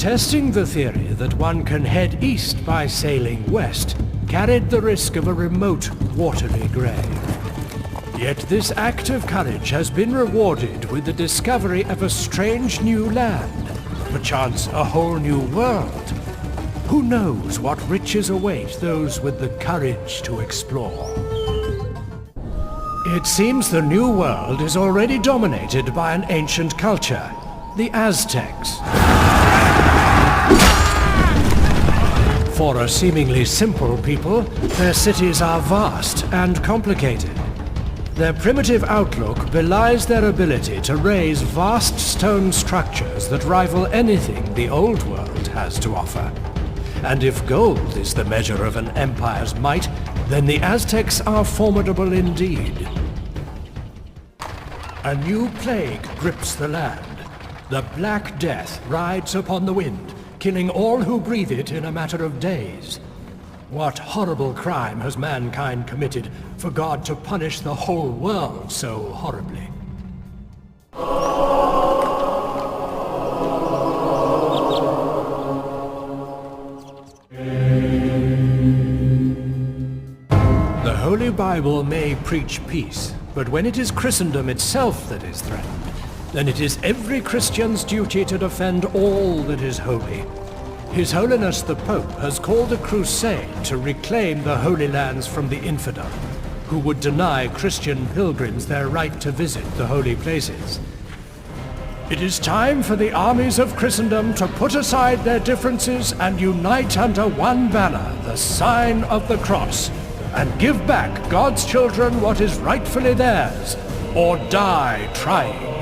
testing the theory that one can head east by sailing west carried the risk of a remote, watery grave. Yet this act of courage has been rewarded with the discovery of a strange new land, perchance a whole new world. Who knows what riches await those with the courage to explore? It seems the new world is already dominated by an ancient culture, the Aztecs. For a seemingly simple people, their cities are vast and complicated. Their primitive outlook belies their ability to raise vast stone structures that rival anything the old world has to offer. And if gold is the measure of an empire's might, then the Aztecs are formidable indeed. A new plague grips the land. The Black Death rides upon the wind, killing all who breathe it in a matter of days. What horrible crime has mankind committed for God to punish the whole world so horribly? The Holy Bible may preach peace, but when it is Christendom itself that is threatened, then it is every Christian's duty to defend all that is holy. His Holiness the Pope has called a crusade to reclaim the Holy Lands from the infidel, who would deny Christian pilgrims their right to visit the holy places. It is time for the armies of Christendom to put aside their differences and unite under one banner, the sign of the cross, and give back God's children what is rightfully theirs, or die trying.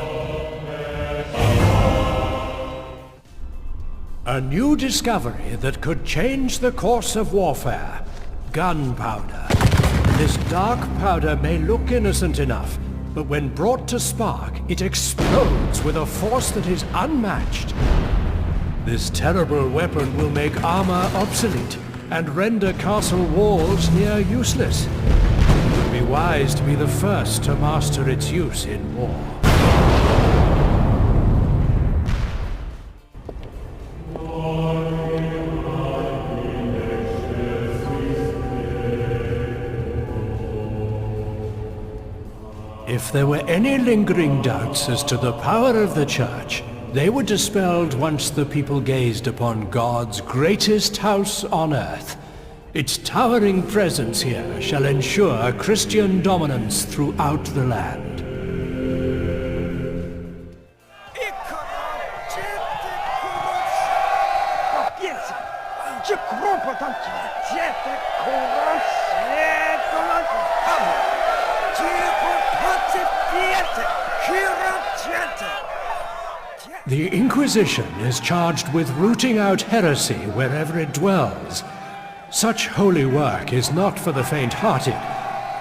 A new discovery that could change the course of warfare. Gunpowder. This dark powder may look innocent enough, but when brought to spark, it explodes with a force that is unmatched. This terrible weapon will make armor obsolete and render castle walls near useless. It would be wise to be the first to master its use in war. If there were any lingering doubts as to the power of the Church, they were dispelled once the people gazed upon God's greatest house on earth. Its towering presence here shall ensure Christian dominance throughout the land. The Inquisition is charged with rooting out heresy wherever it dwells. Such holy work is not for the faint-hearted,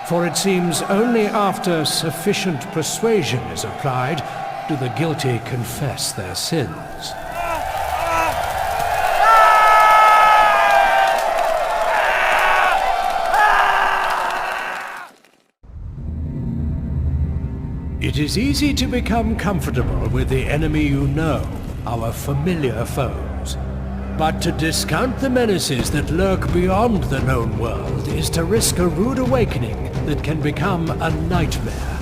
for it seems only after sufficient persuasion is applied do the guilty confess their sins. It is easy to become comfortable with the enemy you know, our familiar foes. But to discount the menaces that lurk beyond the known world is to risk a rude awakening that can become a nightmare.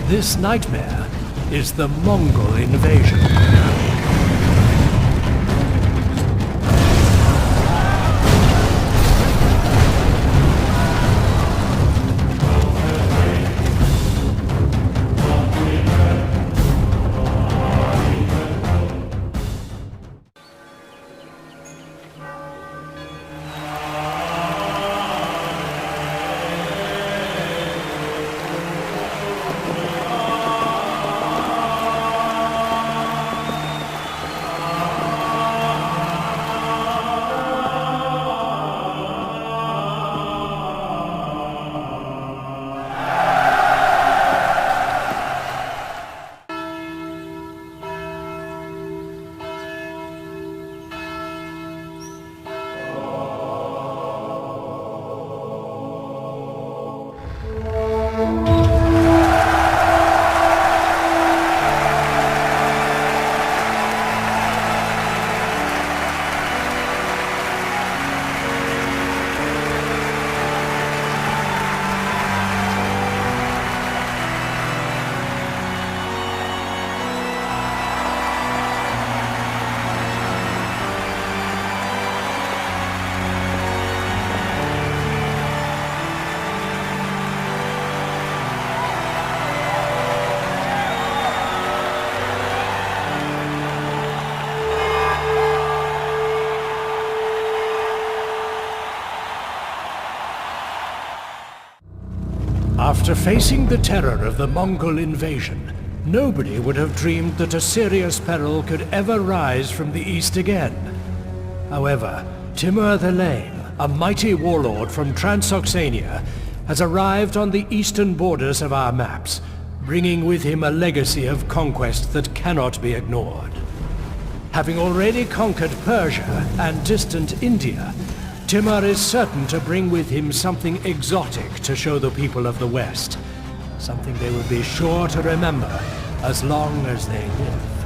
This nightmare is the Mongol invasion. After facing the terror of the Mongol invasion, nobody would have dreamed that a serious peril could ever rise from the east again. However, Timur the Lame, a mighty warlord from Transoxania, has arrived on the eastern borders of our maps, bringing with him a legacy of conquest that cannot be ignored. Having already conquered Persia and distant India, Timur is certain to bring with him something exotic to show the people of the West, something they will be sure to remember as long as they live.